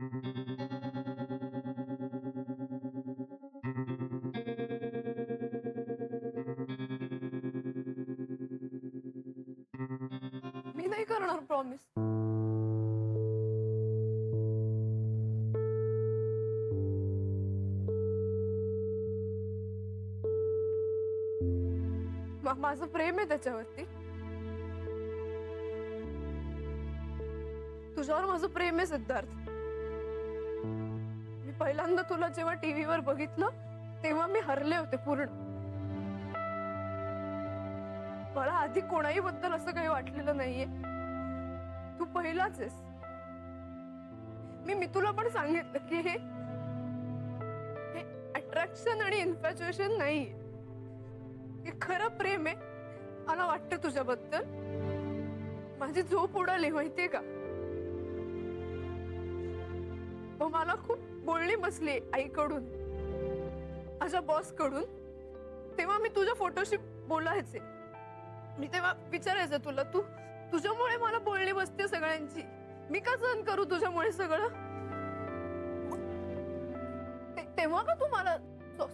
मी नाही करणार प्रॉमिस. माझं प्रेम आहे त्याच्यावरती. तुझ्यावर माझं प्रेम आहे सिद्धार्थ. मी पहिल्यांदा तुला जेव्हा टीव्हीवर बघितलं तेव्हा मी हरले होते पूर्ण. मला आधी कोणाही बद्दल असं काही वाटलेलं नाहीये. तू पहिलाच आहेस. मी तुला पण सांगितलं की हे अट्रॅक्शन आणि इन्फॅच्युएशन नाहीये. हे खरं प्रेम आहे. मला वाटतं तुझ्याबद्दल. माझी झोप उडाली माहितीये का. मला खूप बोलणी बसली आईकडून, माझ्या बॉस कडून. तेव्हा मी तुझ्या फोटोशी बोलायचे. मी तेव्हा विचारायचं तुला, तुझ्यामुळे मला बोलणी बसते सगळ्यांची. मी का सहन करू तुझ्यामुळे सगळं. तेव्हा का तू मला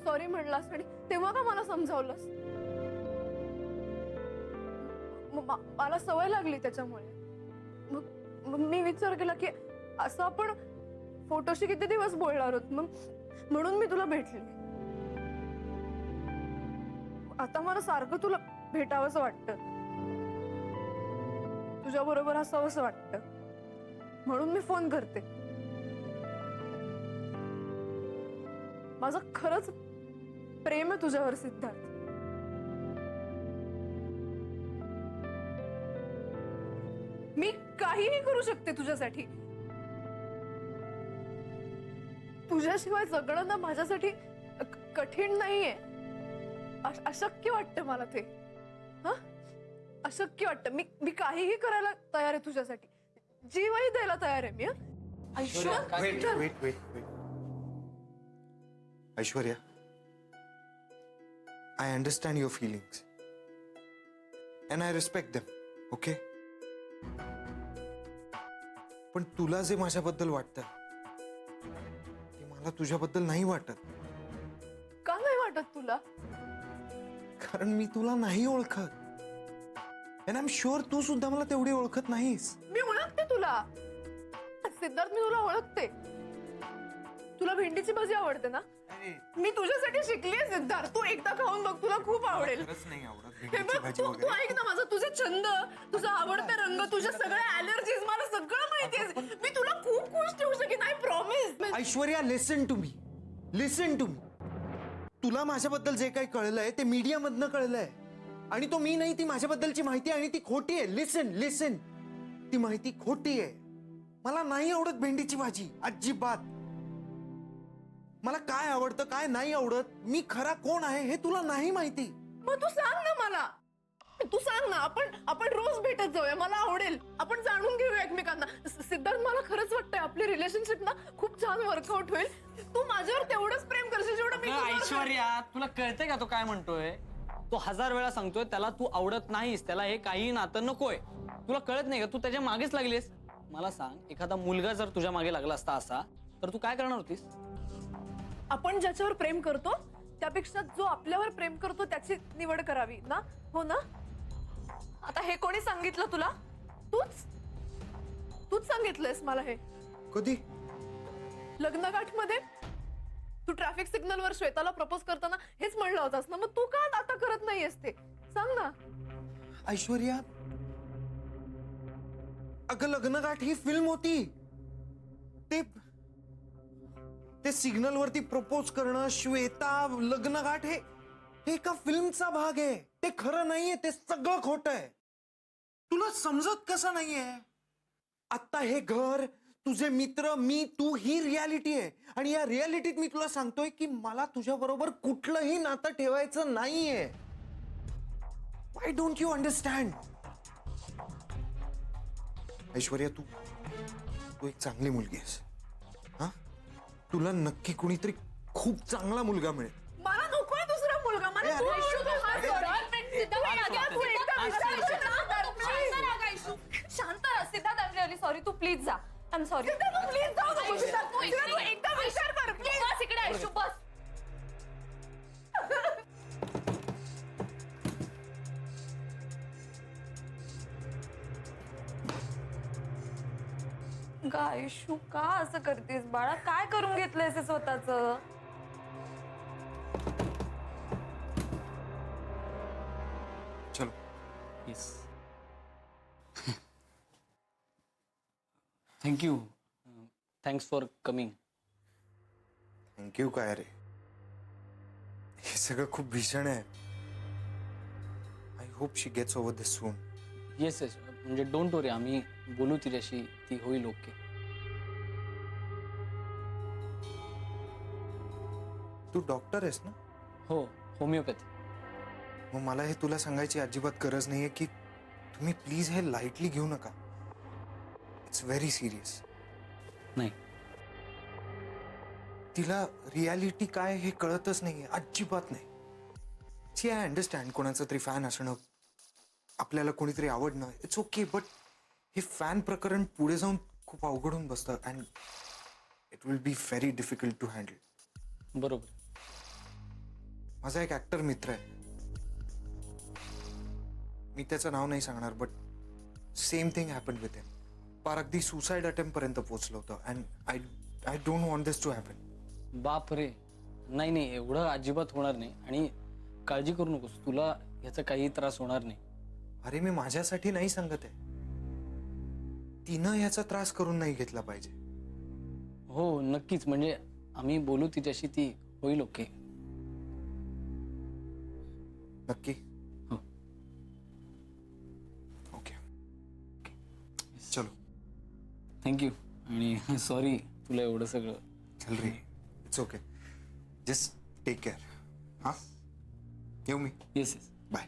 सॉरी म्हणलास आणि तेव्हा का मला समजावलंस. मला सवय लागली त्याच्यामुळे. मग मी विचार केला की असं आपण फोटोशी किती दिवस बोलणार आहोत, मग म्हणून मी तुला भेटले. आता मला सारखं तुला भेटावंसं वाटतं, तुझ्या बरोबर असावंसं वाटतं, म्हणून मी फोन करते. माझं खरंच प्रेम आहे तुझ्यावर सिद्धार्थ. मी काहीही करू शकते तुझ्यासाठी. तुझ्याशिवाय जगणं ना माझ्यासाठी कठीण नाहीये. अशक्य वाटतं मला ते. अशक्य वाटतं. मी काहीही करायला तयार आहे तुझ्यासाठी. जीवही द्यायला तयार आहे मी. Aishwarya, I understand your feelings and I respect them, okay? पण तुला जे माझ्याबद्दल वाटतं ते मला तुझ्याबद्दल नाही वाटत. का नाही वाटत तुला. कारण मी तुला नाही ओळखत. and I'm sure तू सुद्धा मला तेवढी ओळखत नाहीस. मी ओळखते तुला सिद्धार्थ. मी तुला ओळखते. तुला भेंडीची भाजी आवडते ना. मी तुझ्यासाठी शिकलीये सिद्धार्थ. तू एकदा खाऊन बघ, तुला खूप आवडेल. नाही आवडत हे बघ, तू ऐक ना माझं. तुझे छंद, तुझा आवडते रंग, तुझ्या सगळ्या ॲलर्जीज मला सगळं माहितीये. मी तुला खूप खुश ठेवू शकेन. I promise. Aishwarya, listen to me. तुला माझ्याबद्दल जे काही कळलंय ते मीडिया मधनं कळलंय आणि तो मी नाही. ती माझ्याबद्दलची माहिती आणि ती खोटी आहे. लिसन, ती माहिती खोटी आहे. मला नाही आवडत भेंडीची भाजी अजिबात. मला काय आवडतं काय नाही आवडत, मी खरा कोण आहे हे तुला नाही माहिती. मग तू सांग ना मला. तू सांग ना. आपण रोज भेटत जाऊया. मला आवडेल. आपण जाणून घेऊया एकमेकांना. सिद्धार्थ, मला खरंच वाटतंय आपली रिलेशनशिप ना खूप छान वर्कआउट होईल. तू माझ्यावर तेवढंच प्रेम करशील जेवढं मी. ऐश्वर्या, तुला कळतंय का तो काय म्हणतोय. तो 1000 वेळा सांगतोय त्याला तू आवडत नाहीस, त्याला हे काही नातं नकोय. तुला कळत नाही का. तू त्याच्या मागेच लागलीस. मला सांग, एखादा मुलगा जर तुझ्या मागे लागला असता असा तर तू काय करणार होतीस. आपण ज्याच्यावर प्रेम करतो त्यापेक्षा जो आपल्यावर प्रेम करतो त्याची निवड करावी ना. हो ना. आता हे कोणी सांगितलं तुला. तूच सांगितलंयस मला हे. कधी. लग्नगाठ मध्ये तू ट्रॅफिक सिग्नल वर श्वेताला प्रपोज करताना हेच म्हणलं होतास ना. मग तू का आता करत नाहीयेस ते सांग ना. ऐश्वर्या, अगं लग्नगाठ ही फिल्म होती. ते सिग्नल वरती प्रपोज करणं, श्वेता, लग्नगाठ हे एका फिल्मचा भाग आहे. ते खरं नाहीये. ते सगळं खोटं आहे. तुला समजत कसं नाहीये. आता हे घर, तुझे मित्र, मी, तू ही रियालिटी आहे. आणि या रियालिटीत मी तुला सांगतोय की मला तुझ्या बरोबर कुठलंही नातं ठेवायचं नाहीये. व्हाय डोंट यू अंडरस्टँड. ऐश्वर्या, तू एक चांगली मुलगी आहेस. तुला नक्की कुणीतरी खूप चांगला मुलगा मिळेल. मला नकोय दुसरा मुलगा. मला शांत Siddharth. I am really sorry. तू प्लीज जा. I am sorry. प्लीज जा. अगं आयुष्यू का असं करतेस बाळा? काय करून घेतलंयस हे स्वतःच? चलो. Yes. Thank you. Thanks for coming. Thank you काय रे, हे सगळं खूप भीषण आहे. I hope she gets over this soon. Yes yes, म्हणजे डोंट वरी, आम्ही बोलू तिच्याशी, ती होईल ओके. तू डॉक्टर आहेस ना? हो, होमिओपॅथी. मग मला हे तुला सांगायची अजिबात गरज नाहीये की तुम्ही प्लीज हे लाईटली घेऊ नका. It's very serious. नाही, तिला रियालिटी काय हे कळतच नाहीये, अजिबात नाही. सी आय अंडरस्टँड कोणाचं तरी फॅन असणं, आपल्याला कोणीतरी आवडणं, इट्स ओके. बट हे फॅन प्रकरण पुढे जाऊन खूप अवघड होऊन बसतं and it will be very difficult to handle. बरोबर. माझा एक ऍक्टर मित्र आहे, मी त्याचं नाव नाही सांगणार, but same thing happen with him. पार अगदी सुसाईड अटेम्प्ट पर्यंत पोहोचलं होतं and I don't want this to happen. बाप रे, नाही नाही, एवढं अजिबात होणार नाही. आणि काळजी करू नकोस, तुला याचा काही त्रास होणार नाही. अरे मी माझ्यासाठी नाही सांगत आहे, तिनं याचा त्रास करून नाही घेतला पाहिजे. हो नक्कीच, म्हणजे आम्ही बोलू तिच्याशी, ती होईल ओके. नक्की? हो. ओके. चलो. थँक्यू. आणि सॉरी तुला एवढं सगळं. चल रे, it's okay. Just take care. हां, येऊ मी. Yes yes. बाय.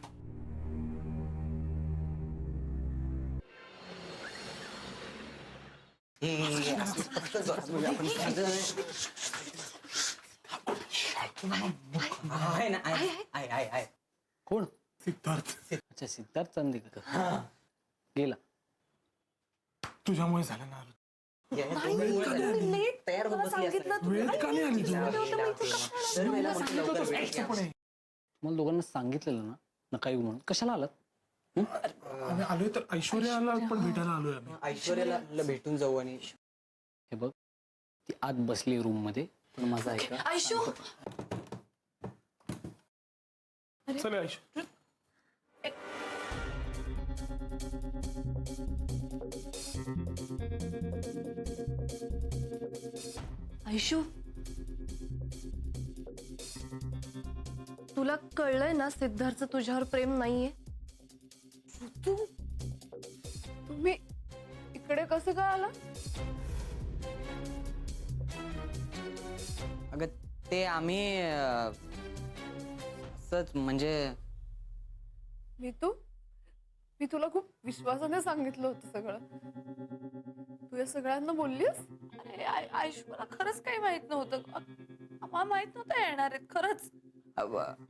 कोण? सिद्धार्थ, अच्छा, सिद्धार्थ चांदेकर गेला. तुझ्यामुळे झालं ना. वेळेत का नाही आली तू? मला दोघांना सांगितलेलं ना नका येऊ म्हणून, कशाला आलात? आम्ही आलोय तर ऐश्वर्याला पण भेटायला आलोय आम्ही. ऐश्वर्याला भेटून जाऊ. आणि हे बघ, ती आत बसली रूम मध्ये, पण माझा ऐका. आयुष्यू चल ऐश्वर्या. आयुष्यू, तुला कळलंय ना सिद्धार्थचं तुझ्यावर प्रेम नाहीये? तू तुम्ही इकडे कसं काय आला? अगं ते आम्ही असंच म्हणजे मी तुला खूप विश्वासाने सांगितलं होतं सगळं. तू या सगळ्यांना बोललीस? अरे आयुष्य, मला खरंच काही माहित नव्हतं. आम्हाला माहित नव्हतं येणार आहेत खरंच.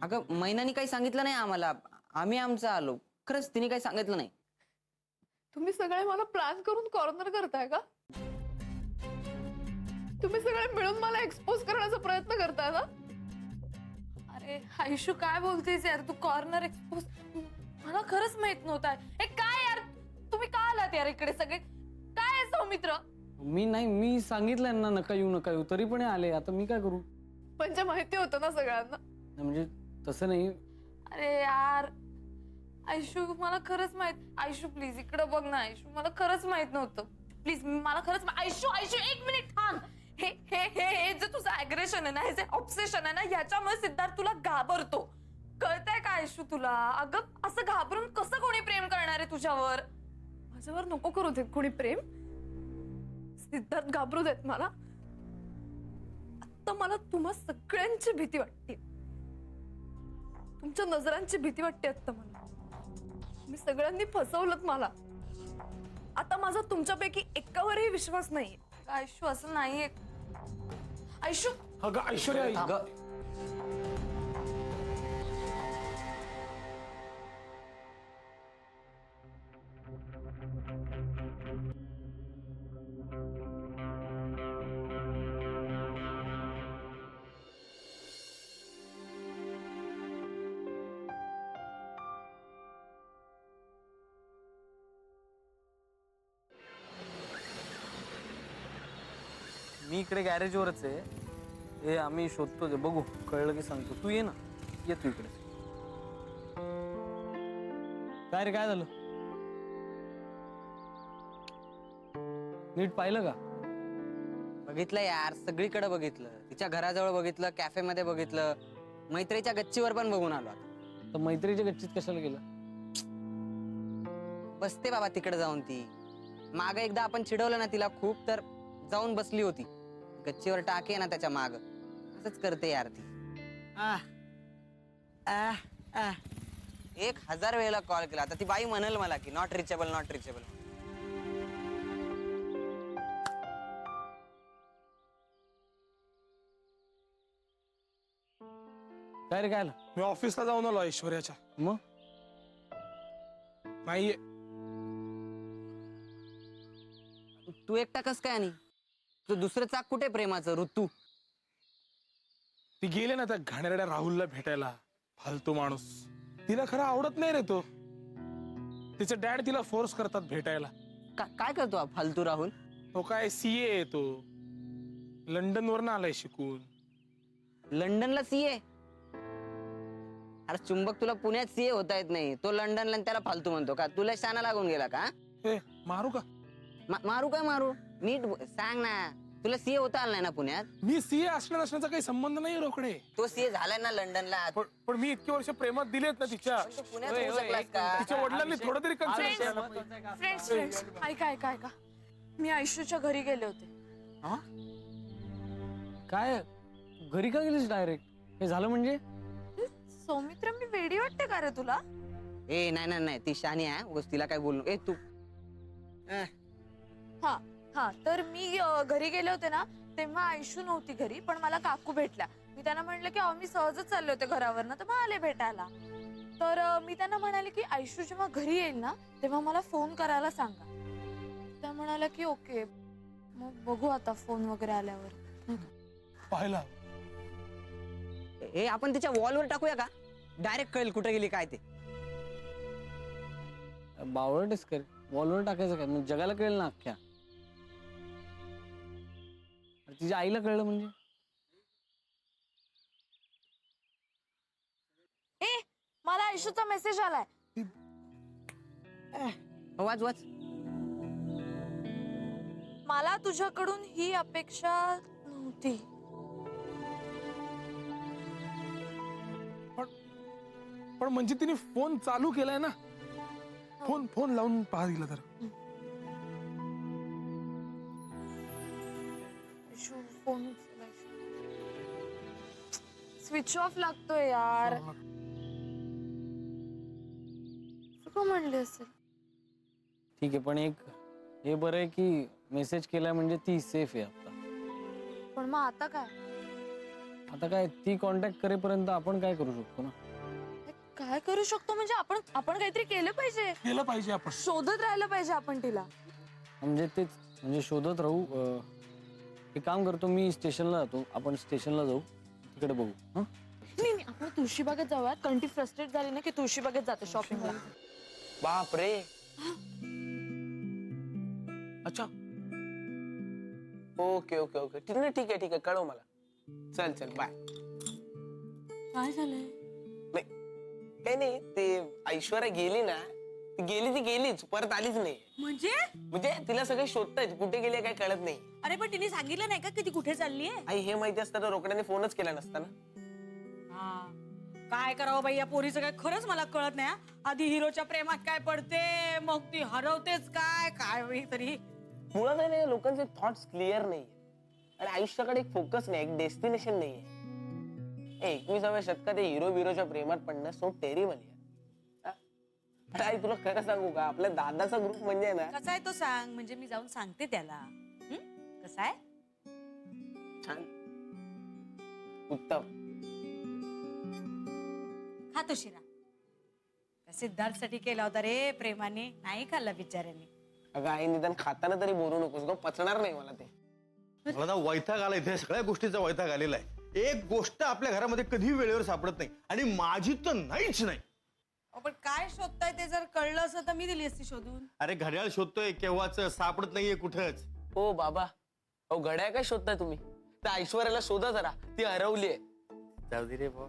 अगं मैनानी काही सांगितलं नाही आम्हाला. आम्ही आमचं आलो. खरंच तिने काही सांगितलं नाही. तुम्ही सगळे मला प्लॅन करून कॉर्नर करताय का? तुम्ही सगळे मिळून मला एक्सपोज करण्याचा प्रयत्न करताय ना? अरे आयुष्य, काय बोलतेस यार तू? Corner expose? मला खरंच माहित नव्हतं. हे काय यार, तुम्ही का आलात यार इकडे सगळे? काय आहे सौमित्र? मी नाही, मी सांगितलंय ना नका येऊ नका येऊ, तरी पण हे आले. आता मी काय करू? म्हणजे माहिती होतं ना सगळ्यांना. नाही, म्हणजे तसं नाही. अरे यार आयुष्य, मला खरंच माहित. आयुष्य प्लीज इकडे बघ ना. आयुष्य, मला खरंच माहित नव्हतं. प्लीज मला खरंच. आयुष्य एक मिनिट थांब. हे हे हे हे जे तुझं अग्रेशन आहे ना, हे जे ऑब्सेशन आहे ना, याच्यामुळे सिद्धार्थ तुला घाबरतो. कळतंय का आयुष्य तुला? अगं असं घाबरून कसं कोणी प्रेम करणार आहे तुझ्यावर? माझ्यावर नको करू देत कोणी प्रेम. सिद्धार्थ घाबरू देत मला. आता मला तुम्हा सगळ्यांची भीती वाटते. तुमच्या नजरांची भीती वाटते आता मला. मी सगळ्यांनी फसवलंत मला. आता माझा तुमच्यापैकी एकावरही विश्वास नाहीये. आयुष्य असं नाहीये. आयुष्य, अगं ऐश्वर्या, अगं मी इकडे गॅरेजवरच आहे. हे आम्ही शोधतो ते, बघू कळलं की सांगतो. तू ये ना, ये तू इकडे. काय रे, काय झालं? नीट पाहिलं का? बघितलं यार, सगळीकडे बघितलं. तिच्या घराजवळ बघितलं, कॅफेमध्ये बघितलं, मैत्रीच्या गच्चीवर पण बघून आलो आता. तर मैत्रीच्या गच्चीत कशाला गेलं? बसते बाबा तिकडे जाऊन ती. माग एकदा आपण चिडवलं ना तिला खूप, तर जाऊन बसली होती गच्चीवर, टाके ना त्याच्या माग. असंच करते यार ती. 1000 वेळेला कॉल केला, आता ती बाई म्हणेल मला की नॉट रिचेबल, नॉट रिचेबल. काय रे, काय आलं? मी ऑफिसला जाऊन आलो ऐश्वर्याच्या. मग नाहीये. तू एकटा कस काय? आणि तू दुसरं चाक कुठे प्रेमाचं? ऋतू ती गेले ना त्या घाणेरड्या राहुलला भेटायला. फालतू माणूस. तिला खरं आवडत नाही रे तो. तिचे डॅड तिला फोर्स करतात भेटायला. काय करतो हा फालतू राहुल? तो काय CA आहे तो. लंडन वरनं आलाय शिकून. लंडनला CA? अरे चुंबक, तुला पुण्यात CA होता येत नाही, तो लंडनला आणि त्याला फालतू म्हणतो का? तुला शाना लागून गेला का? ए मारू का? मारू काय मारू? नीट सांग ना. तुला CA होता आला नाही ना पुण्यात? मी CA असण्या नसण्याचा काही संबंध नाही रोकडे. तो CA झालाय ना लंडनला. पण मी इतकी वर्ष प्रेमात दिलेत ना तिच्या. पण तू पुण्यात होऊ शकलास का? तिच्या वडिलांनी थोडं तरी कन्सिडर. फ्रेंड्स ऐका. मी आयुष्याच्या घरी गेले होते. काय, घरी का गेलीस डायरेक्ट? हे झालं म्हणजे? सौमित्र, मी वेडी वाटते का रे तुला? ए नाही, ती शानी आहे, उगाच तिला काय बोलू. ए तू हा तर मी घरी गेले होते ना, तेव्हा आयुष्य नव्हती घरी, पण मला काकू भेटल्या. मी त्यांना म्हणलं की मी सहजच चालले होते घरावरनं, तर मग आले भेटायला. तर मी त्यांना म्हणाले की आयुष्य जेव्हा घरी येईल ना, तेव्हा मला फोन करायला सांगा. त्या म्हणाल्या की ओके, मग बघू आता फोन वगैरे आल्यावर. पाहिला. ए आपण तिच्या वॉलवर टाकूया का? डायरेक्ट कळेल कुठे गेली काय ते. बावळटच कर. वॉलवर टाकायचं काय? मग जगाला कळेल ना अख्ख्या. तिच्या आईला कळलं म्हणजे? मला आयुष्याचा मेसेज आलाय. वाच. मला तुझ्याकडून ही अपेक्षा नव्हती. पण म्हणजे तिने फोन चालू केलाय ना. फोन लावून पाहा दिला तर. फोन स्विच ऑफ लागतोय यार. का म्हणले असेल? ठीक आहे, पण एक हे बरं आहे की मेसेज केलाय म्हणजे ती सेफ आहे आता. पण मग आता काय? आता काय, ती कॉन्टॅक्ट करेपर्यंत आपण काय करू शकतो ना? काय करू शकतो म्हणजे आपण काहीतरी केलं पाहिजे. आपण शोधत राहिलं पाहिजे आपण तिला. म्हणजे तेच, म्हणजे शोधत राहू. एक काम करतो, मी स्टेशनला जातो, आपण स्टेशनला जाऊ, तिकडे बघू. नाही, आपण तुळशीबागेत जाऊयात, कारण ती फ्रस्ट्रेट झाली ना की तुळशीबागेत जाते शॉपिंगला. बाप रे. अच्छा, ओके ठीक आहे कळव मला. चल बाय. काय झालंय? काही नाही, ते ऐश्वर्या गेली ना, ती गेलीच, परत आलीच नाही. म्हणजे तिला सगळे शोधतायत, कुठे गेली काय कळत नाही. अरे पण तिने सांगितलं नाही का की ती कुठे चाललीये? आई हे माहिती असतं तर रोकड्याने फोनच केला नसता ना. काय करावं बाई, या पोरीचं काय खरंच मला कळत नाही. आधी हिरोच्या प्रेमात काय पडते, मग ती हरवतेच काय बाई तरी. मुळात आहे ना, लोकांचे थॉट्स क्लिअर नाही आणि आयुष्याकडे एक फोकस नाही, एक डेस्टिनेशन नाहीये. 21व्या शतकात हिरो बिरोच्या प्रेमात पडणं सो टेरिबल आहे. आई तुला खरं सांगू का, आपल्या दादाचा ग्रुप म्हणजे ना, कसा आहे तो सांग, म्हणजे मी जाऊन सांगते त्याला. कसा आहे? छान, उत्तम. खातो शिरा. सिद्धार्थ साठी केला होता रे प्रेमाने, नाही खाल्ला बिचाऱ्याने. अगं आई निदान खाताना तरी बोलू नकोस ग, पचणार नाही मला ते. मला ना वैताग आलाय, इथे सगळ्या गोष्टीचा वैताग आलेला आहे. एक गोष्ट आपल्या घरामध्ये कधी वेळेवर सापडत नाही आणि माझी तर नाहीच नाही. पण काय शोधताय ते जर कळलं असं तर मी दिली असती शोधून. अरे घड्याळ शोधतोय केव्हाच, सापडत नाहीये कुठंच. हो बाबा, अहो घड्याळ काय शोधताय तुम्ही? त्या ऐश्वर्याला शोधा जरा, ती हरवलीये. जाऊ दे रे भाऊ.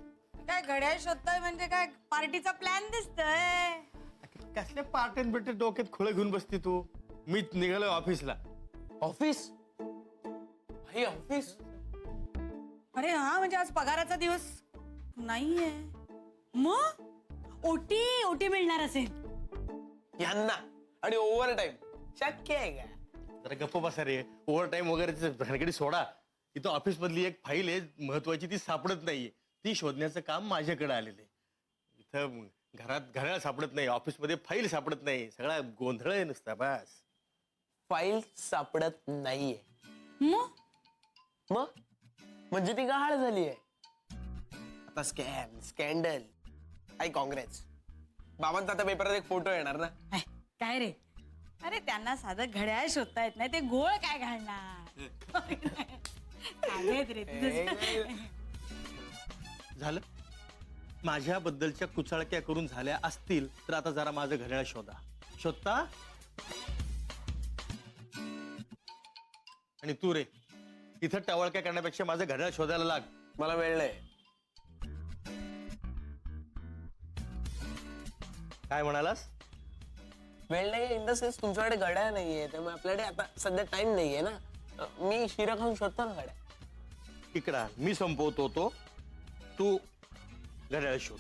काय घड्याळ शोधताय म्हणजे काय पार्टीचा प्लॅन दिसतोय? कसल्या पार्ट्यान बिट्टे डोक्यात खुळे घेऊन बसती तू? मी निघालोय ऑफिसला. ऑफिस? भाई ऑफिस? अरे हा, म्हणजे आज पगाराचा दिवस नाहीये. मग ओटी मिळणार असेल. यांना आणि ओव्हर टाइम शक्य आहे का? जरा गप्प बसा रे. ओव्हर टाइम वगैरे भानगडी सोडा. इथं ऑफिस मधली एक फाईल आहे महत्वाची, ती सापडत नाहीये. ती शोधण्याचं काम माझ्याकडे आलेलं आहे. इथं घरात घड्याळ सापडत नाही, ऑफिसमध्ये फाईल सापडत नाही, सगळा गोंधळ आहे नुसता बस. फाईल सापडत नाहीये. मग मग म्हणजे ती गहाळ झाली आहे. आता स्कॅन्डल. आय काँग्रेस. बाबांचा आता पेपरात एक फोटो येणार ना. ऐ, काय रे, अरे त्यांना साधं घड्याळ शोधता येत नाही, ते गोळ काय घालणार? सांगेत रे तुझं. झालं. माझ्याबद्दलच्या कुचाळक्या करून झाल्या असतील तर आता जरा माझं घड्याळ शोधा. शोधता. आणि तू रे, इथं टवळक्या करण्यापेक्षा माझं घड्याळ शोधायला लाग. मला वेळ नाही. काय म्हणालास? वेळ नाही इन द सेन्स तुमच्याकडे घड्याळ नाहीये, त्यामुळे आपल्याकडे आता सध्या टाइम नाहीये ना. मी शिरा खाऊन शोधतो ना घड्याळ. इकडा मी संपवतो तो, तू घड्याळ शोध.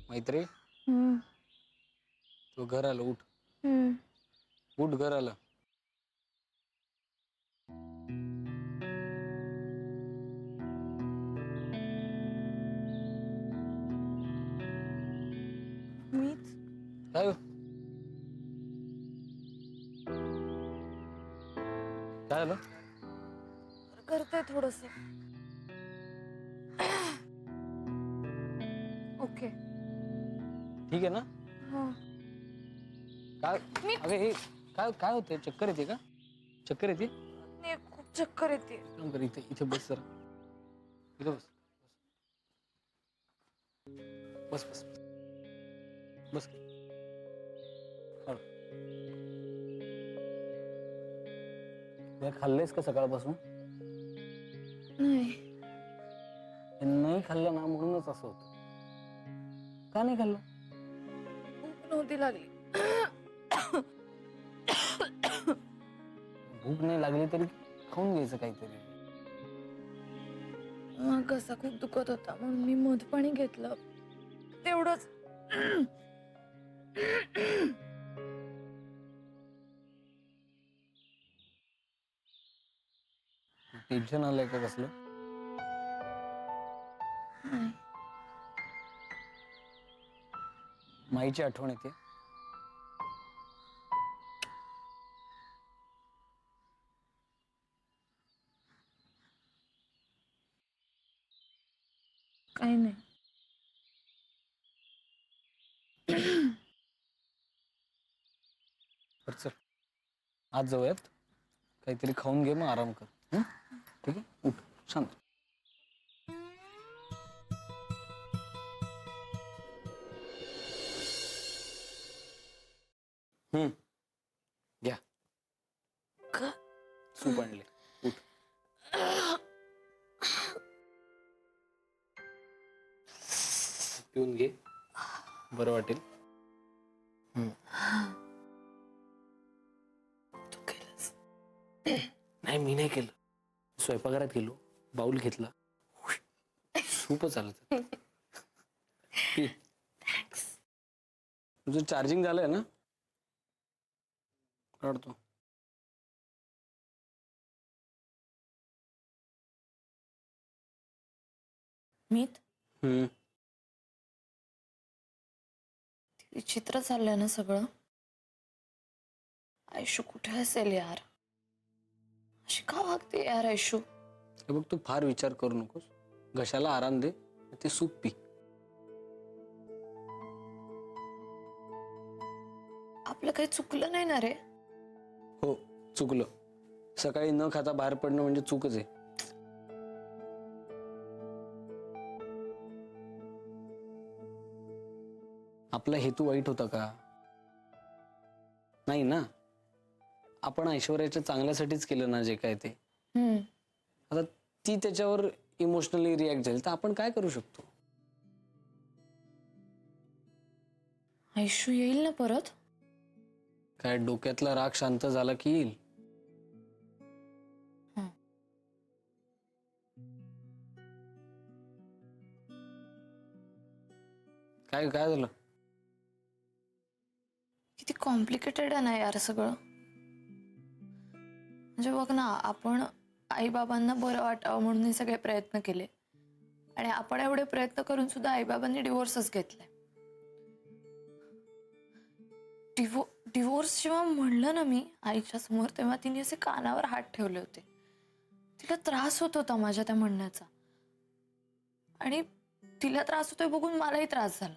मैत्री, तो घर आलं. उठ उठ, घर आलं. मीच काय हो? काय आलं? करते थोडस. ओके. ठीक आहे ना? हो. काय अगं हे काय काय होतंय? चक्कर येते का? चक्कर येते? नाही, खूप चक्कर येते. काम कर, इथे इथे बस जरा. इथे बस. बस बस बस. हळू. काय खाल्लेस का सकाळपासून? नाही, नाही खाल्लं ना, म्हणूनच असं होतं. का नाही खाल्लं? भूक नव्हती लागली. भूक नाही लागली तरी खाऊन घ्यायचं काहीतरी. घसा खूप दुखत होता म्हणून मी मध पाणी घेतलं, तेवढंच. टेन्शन आलंय का कसलं? नाही, माईची आठवण येते. काही नाही. बरं चल, आज जाऊयात. काहीतरी खाऊन घे, मग आराम कर. हं? ठीक आहे, उठ शांत. घ्या, सूप आणले. उठ. पिऊन घे, बरं वाटेल. तू केलंस. नाही, मी नाही केलं. स्वयंपाकघरात गेलो, बाऊल घेतला, सूपच आलं. पी. तुझं चार्जिंग झालंय ना? काढतो. मीत हम्म. विचित्र चाललंय ना सगळं. आयशू कुठे असेल यार? अशी का वागते यार आयशू? हे बघ, तू फार विचार करू नकोस. घशाला आराम दे, ते सूप पी. आपलं काही चुकलं नाही ना रे? हो, चुकलं. सकाळी न खाता बाहेर पडणं म्हणजे चूकच आहे. आपला हेतू वाईट होता का? नाही ना. आपण ऐश्वर्याच्या चांगल्यासाठीच केलं ना जे काय ते. आता ती त्याच्यावर इमोशनली रिॲक्ट झाली तर आपण काय करू शकतो? आयशू येईल ना परत? काय डोक्यातला राग शांत झाला की येईल. काय काय झालं? किती कॉम्प्लिकेटेड आहे ना यार सगळं. म्हणजे बघ ना, आपण आईबाबांना बरं वाटावं म्हणून हे सगळे प्रयत्न केले आणि आपण एवढे प्रयत्न करून सुद्धा आईबाबांनी डिवोर्सच घेतलाय. डिवोर्स जेव्हा म्हणलं ना मी आईच्या समोर, तेव्हा तिने असे कानावर हात ठेवले होते. तिला त्रास होत होता माझ्या त्या म्हणण्याचा आणि तिला त्रास होतोय बघून मलाही त्रास झाला.